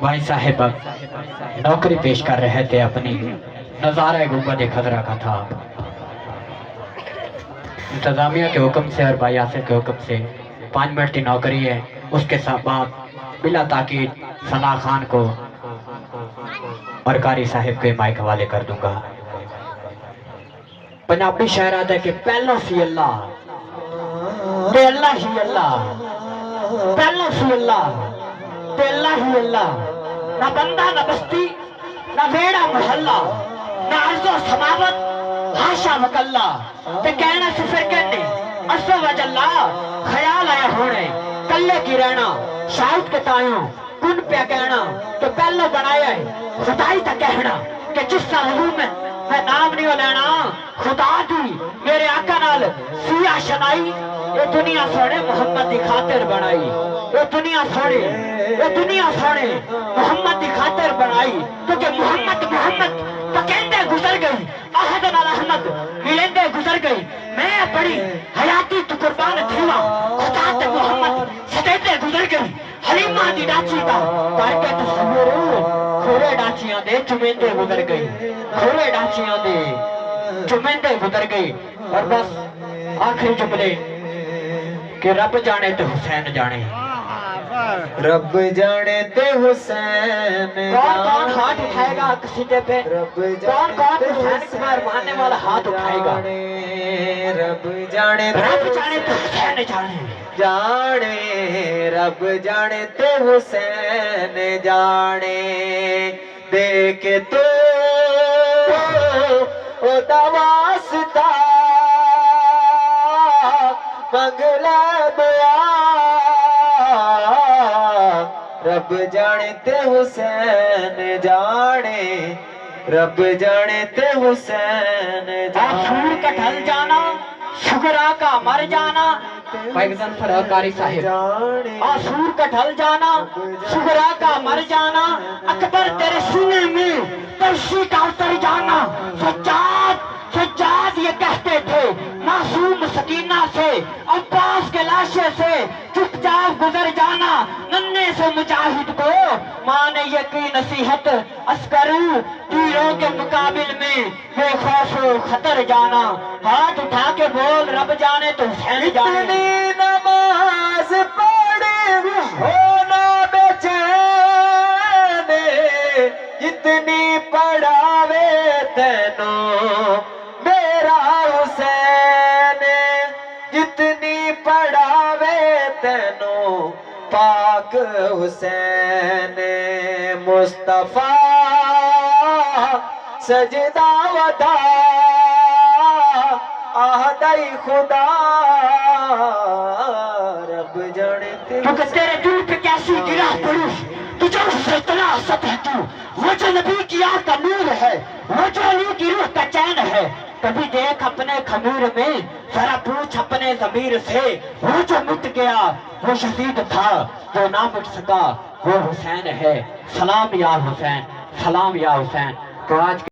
भाई साहब नौकरी पेश कर रहे थे अपनी, नज़ारा गुंबद खतरा का था। इंतज़ामिया के हुक्म से और भाई आसिफ के हुक्म से 5 मिनट की नौकरी है। उसके बाद बिला ताकीद सना खान को और कारी साहिब के माइक हवाले कर दूंगा। पंजाबी शायर आता है कि पहला सी अल्लाह ते अल्लाह ही अल्लाह, पहला सी अल्लाह ते अल्लाह ही अल्लाह। ना बंदा ना बस्ती ना वेड़ा मोहल्ला, ना अर्ज़ो समावत हाशा वकल्ला। ते कहना से फिर कहने असो वजल्ला, ख्याल आया होने कल्ले की रहना शायद के तायों कुन पे कहना। तो पहले बनाया है खुदाई तक कहना कि जिस सालू में मैं नाम नहीं लेना खुदा दी मेरे आका नाल सिया शनाई। ये दुनिया सोने मोहम्मद की खातिर बनाई, ये दुनिया सोने, ये दुनिया सोने मोहम्मद की खातिर बनाई। क्योंकि मोहम्मद मोहम्मद पकेंदे गुजर गई, अहद नाल अहमद मिलेंदे गुजर गई। मैं बड़ी हयाती तू कुर्बान थीवा, खुदा ते मोहम्मद सदेते गुजर गई। हलीमा दी डाची का करके तस्वीर खोरे डाचियां दे चुमेंदे गुजर गई, खोरे डाचियां दे चुमेंदे गुजर गई। और बस आखिरी जुमले कि रब जाने ते हुसैन जाने, रब जाने ते हुसैन। कौन कौन हाथ उठाएगा कसीदे पे, कौन कौन हुसैन को मारने वाला हाथ उठाएगा। रब जाने तो हुसैन जाने, जाने रब जाने ते हुसैन जाने। देख तो ओदा वास्ता मंगला दुआ, रब जाने ते हुसैन जाने, रब जाने ते हुसैन आसूर का ढल जाना शुगरा का मर जाना। कारी साहिब आसूर का ढल जाना शुगरा का मर जाना। अकबर तेरे सीने में तरशी का उतर जाना। सज्जाद सज्जाद ये कहते थे मासूम सकीना से, अब्बास के लाशे से चुपचाप गुजर जाना। नन्हे से मुजाहिद को माने ये की नसीहत, अस्करू तीरों के मुकाबिल में बेखौफ खतर जाना। हाथ उठा के बोल रब जाने तो हुसैन जाने। इतनी नमाज पढ़े होना बेचैन, जितनी पढ़ावे तेनो मेरा हुसैन, जितनी पढ़ावे तेनो पाक हुसैन। मुस्तफा सजदा वदा आहदई खुदा, रब जानते। क्योंकि तेरे दिल पे कैसी गिरा पड़ी, तुझे उससे इतना असत है तू। वो जो नबी की आँख का नूर है, वो जो अली की रूह का चैन है। कभी देख अपने खमीर में, जरा पूछ अपने ज़मीर से। वो जो मिट गया वो शहीद था, जो ना मिट सका वो हुसैन है। सलाम या हुसैन, सलाम या हुसैन। तो आज